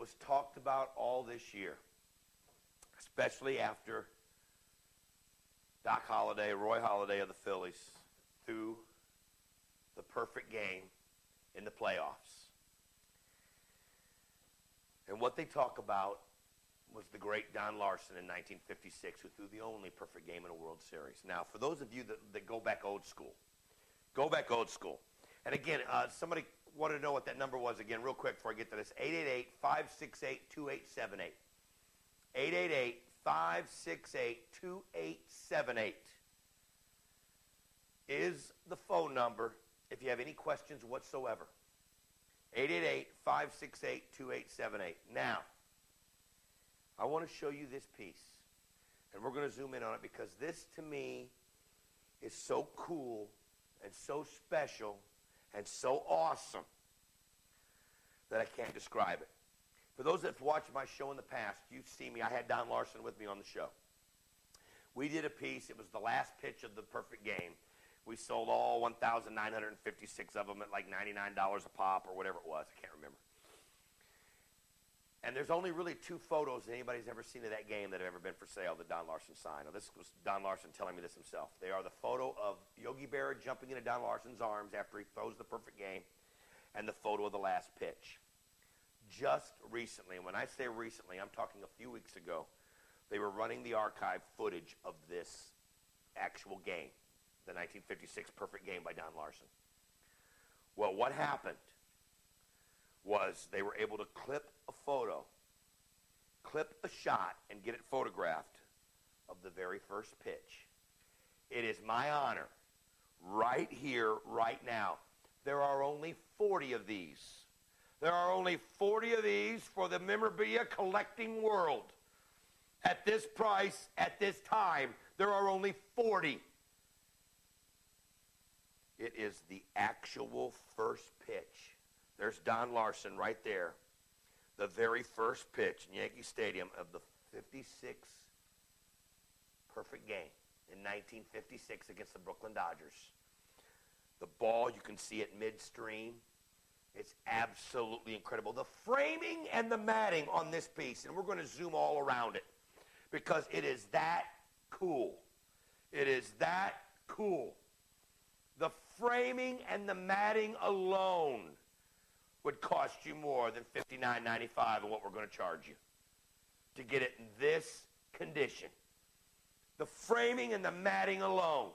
was talked about all this year, especially after Doc Holliday, Roy Halladay of the Phillies, threw the perfect game in the playoffs. And what they talk about was the great Don Larsen in 1956, who threw the only perfect game in a World Series. Now, for those of you that go back old school, And again, somebody wanted to know what that number was again, real quick before I get to this. 888-568-2878. 888-568-2878 is the phone number if you have any questions whatsoever. 888-568-2878. Now, I want to show you this piece, and we're going to zoom in on it because this, to me, is so cool and so special and so awesome that I can't describe it. For those that have watched my show in the past, you've seen me. I had Don Larsen with me on the show. We did a piece. It was the last pitch of the perfect game. We sold all 1,956 of them at like $99 a pop or whatever it was. I can't remember. And there's only really 2 photos that anybody's ever seen of that game that have ever been for sale that Don Larsen signed. Now, this was Don Larsen telling me this himself. They are the photo of Yogi Berra jumping into Don Larsen's arms after he throws the perfect game and the photo of the last pitch. Just recently, and when I say recently, I'm talking a few weeks ago, they were running the archive footage of this actual game, the 1956 perfect game by Don Larsen. Well, what happened was they were able to clip a photo, clip a shot, and get it photographed of the very first pitch. It is my honor, right here, right now. There are only 40 of these. There are only 40 of these for the memorabilia collecting world. At this price, at this time, there are only 40. It is the actual first pitch. There's Don Larsen right there. The very first pitch in Yankee Stadium of the 56 perfect game in 1956 against the Brooklyn Dodgers. The ball, you can see it midstream. It's absolutely incredible. The framing and the matting on this piece, and we're going to zoom all around it because it is that cool. It is that cool. The framing and the matting alone would cost you more than $59.95 of what we're going to charge you to get it in this condition. The framing and the matting alone.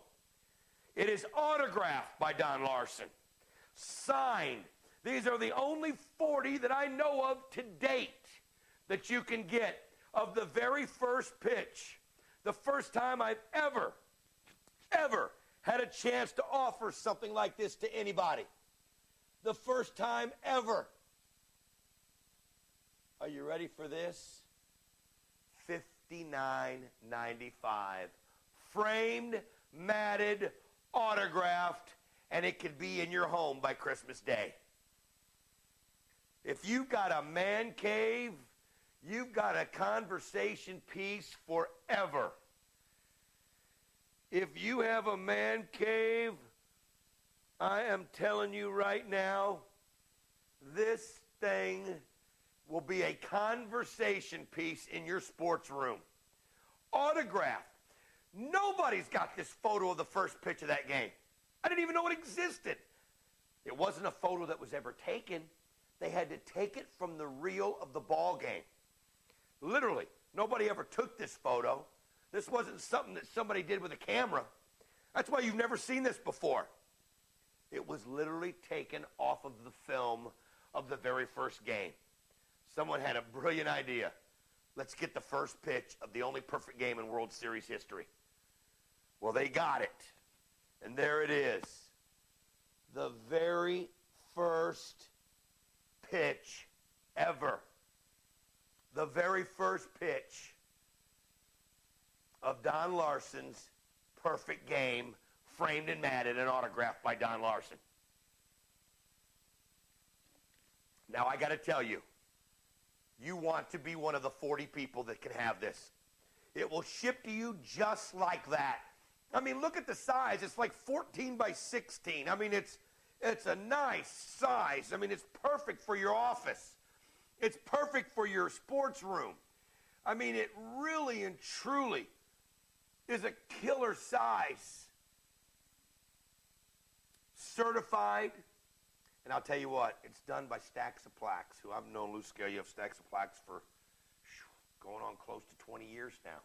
It is autographed by Don Larsen, signed. These are the only 40 that I know of to date that you can get of the very first pitch. The first time I've ever had a chance to offer something like this to anybody. The first time ever. Are you ready for this? $59.95. Framed, matted, autographed, and it could be in your home by Christmas Day. If you've got a man cave, you've got a conversation piece forever. If you have a man cave, I am telling you right now, this thing will be a conversation piece in your sports room. Autographed. Nobody's got this photo of the first pitch of that game. I didn't even know it existed. It wasn't a photo that was ever taken. They had to take it from the reel of the ball game. Literally, nobody ever took this photo. This wasn't something that somebody did with a camera. That's why you've never seen this before. It was literally taken off of the film of the very first game. Someone had a brilliant idea. Let's get the first pitch of the only perfect game in World Series history. Well, they got it. And there it is. The very first pitch ever. The very first pitch of Don Larsen's perfect game, framed and matted and autographed by Don Larsen. Now, I got to tell you, you want to be one of the 40 people that can have this. It will ship to you just like that. I mean, look at the size. It's like 14 by 16. I mean, it's a nice size. I mean, it's perfect for your office. It's perfect for your sports room. I mean, it really and truly is a killer size. Certified. And I'll tell you what, it's done by Stacks of Plaques, who I've known Lou Scalia of Stacks of Plaques for going on close to 20 years now.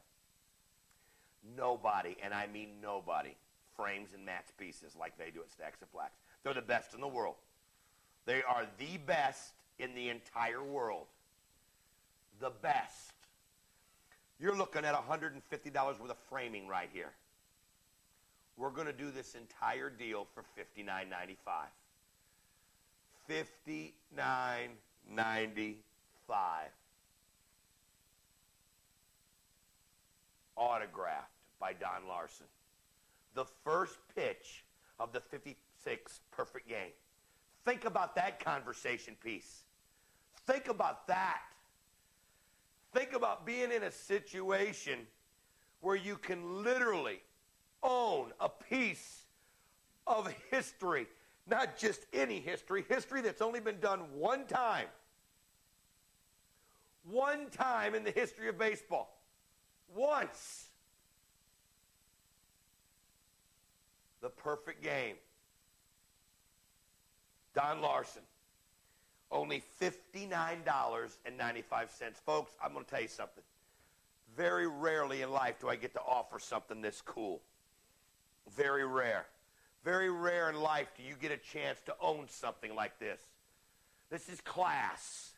Nobody, and I mean nobody, frames and mats pieces like they do at Stacks of Plaques. They're the best in the world. They are the best in the entire world. The best. You're looking at $150 worth of framing right here. We're going to do this entire deal for $59.95. $59.95. Autographed by Don Larsen. The first pitch of the 56 perfect game. Think about that conversation piece. Think about that. Think about being in a situation where you can literally own a piece of history. Not just any history. History that's only been done one time. One time in the history of baseball. Once. The perfect game. Don Larsen. Only $59.95. Folks, I'm going to tell you something. Very rarely in life do I get to offer something this cool. Very rare. Very rare in life do you get a chance to own something like this. This is class.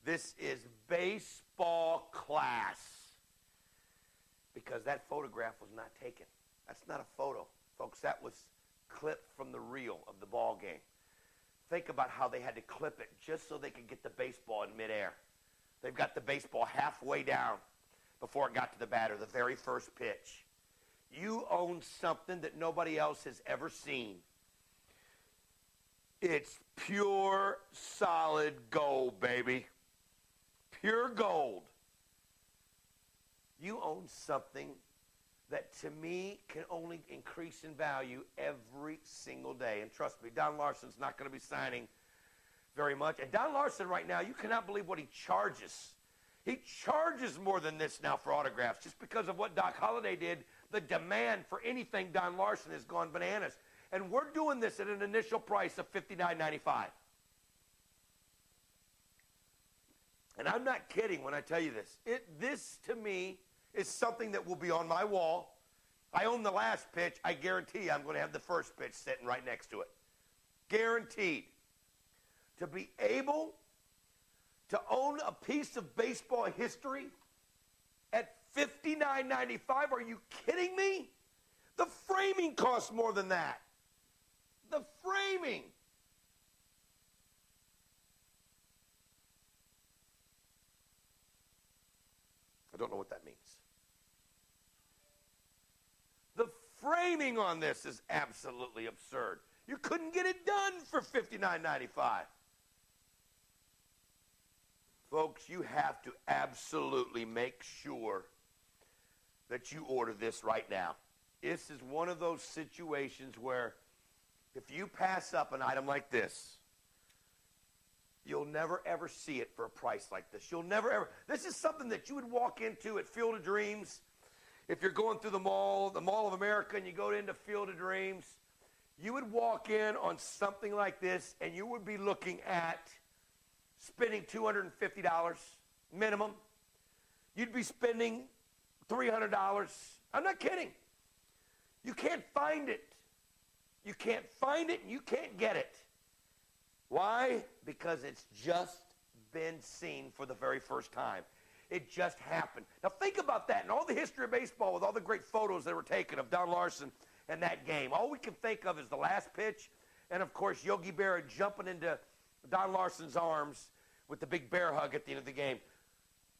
This is baseball class. Because that photograph was not taken. That's not a photo. Folks, that was clipped from the reel of the ball game. Think about how they had to clip it just so they could get the baseball in midair. They've got the baseball halfway down before it got to the batter, the very first pitch. You own something that nobody else has ever seen. It's pure, solid gold, baby. Pure gold. You own something that, to me, can only increase in value every single day. And trust me, Don Larsen's not going to be signing very much. And Don Larsen right now, you cannot believe what he charges. He charges more than this now for autographs just because of what Doc Holliday did. The demand for anything Don Larsen has gone bananas. And we're doing this at an initial price of $59.95. And I'm not kidding when I tell you this. This, to me, is something that will be on my wall. I own the last pitch. I guarantee you I'm going to have the first pitch sitting right next to it. Guaranteed. To be able to own a piece of baseball history at $59.95, are you kidding me? The framing costs more than that. The framing. I don't know what that means. The framing on this is absolutely absurd. You couldn't get it done for $59.95. Folks, you have to absolutely make sure that you order this right now. This is one of those situations where if you pass up an item like this, you'll never, ever see it for a price like this. You'll never, ever. This is something that you would walk into at Field of Dreams. If you're going through the Mall of America, and you go into Field of Dreams, you would walk in on something like this, and you would be looking at spending $250 minimum. You'd be spending $300. I'm not kidding. You can't find it. You can't find it, and you can't get it. Why? Because it's just been seen for the very first time. It just happened. Now think about that and all the history of baseball with all the great photos that were taken of Don Larsen and that game. All we can think of is the last pitch and, of course, Yogi Berra jumping into Don Larsen's arms with the big bear hug at the end of the game.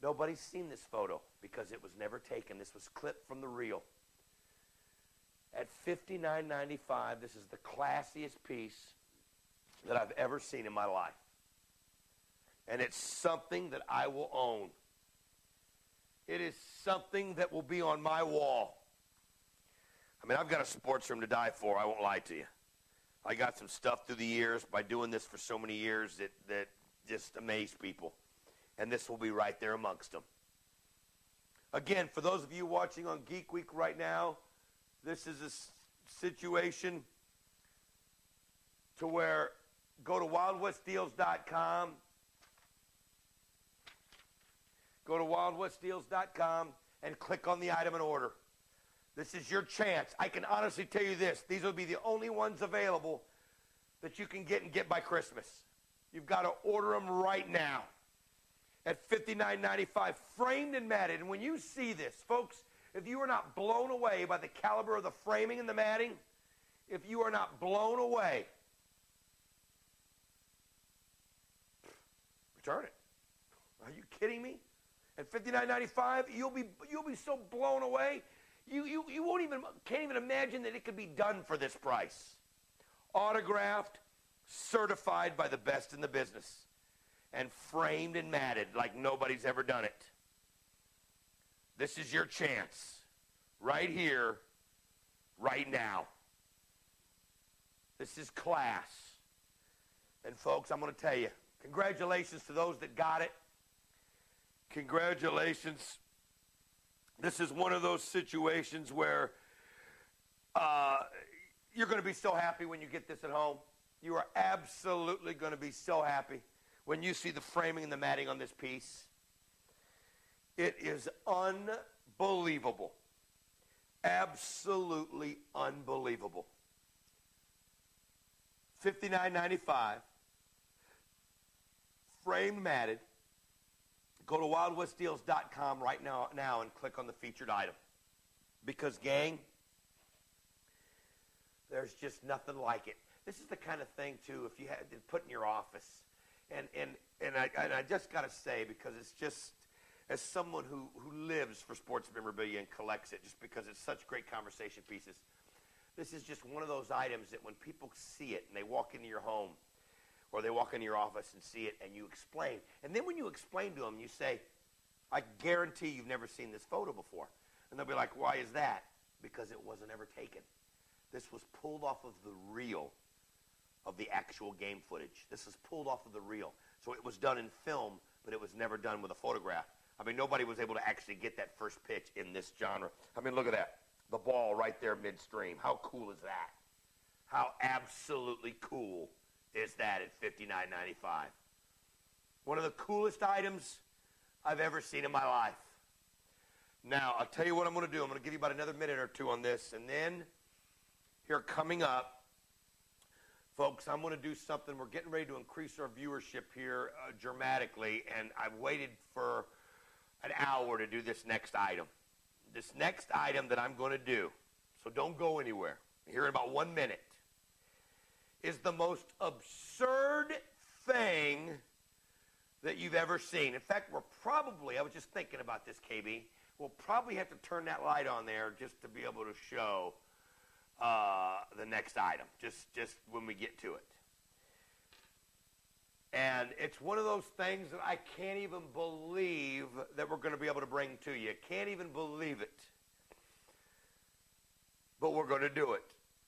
Nobody's seen this photo because it was never taken. This was clipped from the reel. At $59.95, this is the classiest piece that I've ever seen in my life. And it's something that I will own. It is something that will be on my wall. I mean, I've got a sports room to die for, I won't lie to you. I got some stuff through the years by doing this for so many years that just amazed people. And this will be right there amongst them. Again, for those of you watching on Geek Week right now, this is a situation to where go to wildwestdeals.com. Go to wildwestdeals.com and click on the item and order. This is your chance. I can honestly tell you this. These will be the only ones available that you can get and get by Christmas. You've got to order them right now at $59.95, framed and matted. And when you see this, folks, if you are not blown away by the caliber of the framing and the matting, if you are not blown away, return it. Are you kidding me? At $59.95, you'll be so blown away. You can't even imagine that it could be done for this price. Autographed, certified by the best in the business, and framed and matted like nobody's ever done it. This is your chance, right here, right now. This is class. And folks, I'm going to tell you, congratulations to those that got it. Congratulations. This is one of those situations where you're going to be so happy when you get this at home. You are absolutely going to be so happy when you see the framing and the matting on this piece. It is unbelievable. Absolutely unbelievable. $59.95. Framed matted. Go to wildwestdeals.com right now and click on the featured item. Because, gang, there's just nothing like it. This is the kind of thing, too, if you had to put in your office. And I just got to say, because it's just, as someone who lives for sports memorabilia and collects it, just because it's such great conversation pieces, this is just one of those items that when people see it and they walk into your home or they walk into your office and see it and you explain, and then when you explain to them, you say, I guarantee you've never seen this photo before. And they'll be like, why is that? Because it wasn't ever taken. This was pulled off of the reel of the actual game footage. This is pulled off of the reel. So it was done in film, but it was never done with a photograph. I mean, nobody was able to actually get that first pitch in this genre. I mean, look at that. The ball right there midstream. How cool is that? How absolutely cool is that at $59.95? One of the coolest items I've ever seen in my life. Now, I'll tell you what I'm going to do. I'm going to give you about another minute or two on this, and then here coming up, folks, I'm going to do something. We're getting ready to increase our viewership here dramatically, and I've waited for an hour to do this next item. This next item that I'm going to do, so don't go anywhere, here in about 1 minute, is the most absurd thing that you've ever seen. In fact, I was just thinking about this, KB, we'll probably have to turn that light on there just to be able to show the next item, just when we get to it. And it's one of those things that I can't even believe that we're going to be able to bring to you. Can't even believe it. But we're going to do it.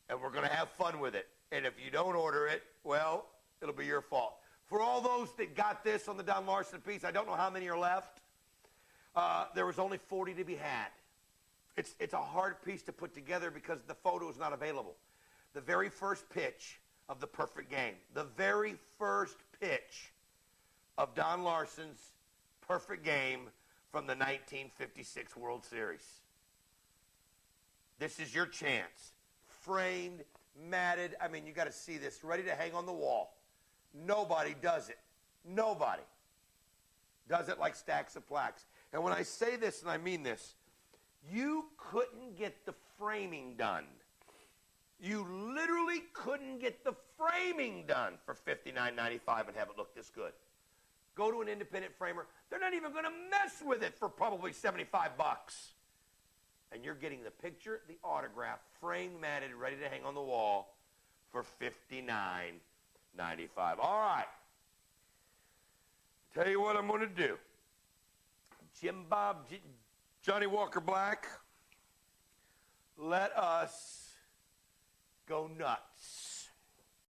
And we're going to have fun with it. And if you don't order it, well, it'll be your fault. For all those that got this on the Don Larsen piece, I don't know how many are left. There was only 40 to be had. It's a hard piece to put together because the photo is not available. The very first pitch of the perfect game. The very first pitch of Don Larsen's perfect game from the 1956 World Series. This is your chance. Framed, matted. I mean, you got to see this. Ready to hang on the wall. Nobody does it. Nobody does it like stacks of plaques. And when I say this, and I mean this, you couldn't get the framing done. You literally couldn't get the framing done for $59.95 and have it look this good. Go to an independent framer. They're not even going to mess with it for probably $75. And you're getting the picture, the autograph, framed, matted, ready to hang on the wall for $59.95. All right. Tell you what I'm going to do. Jim Bob, Johnny Walker Black, let us go nuts.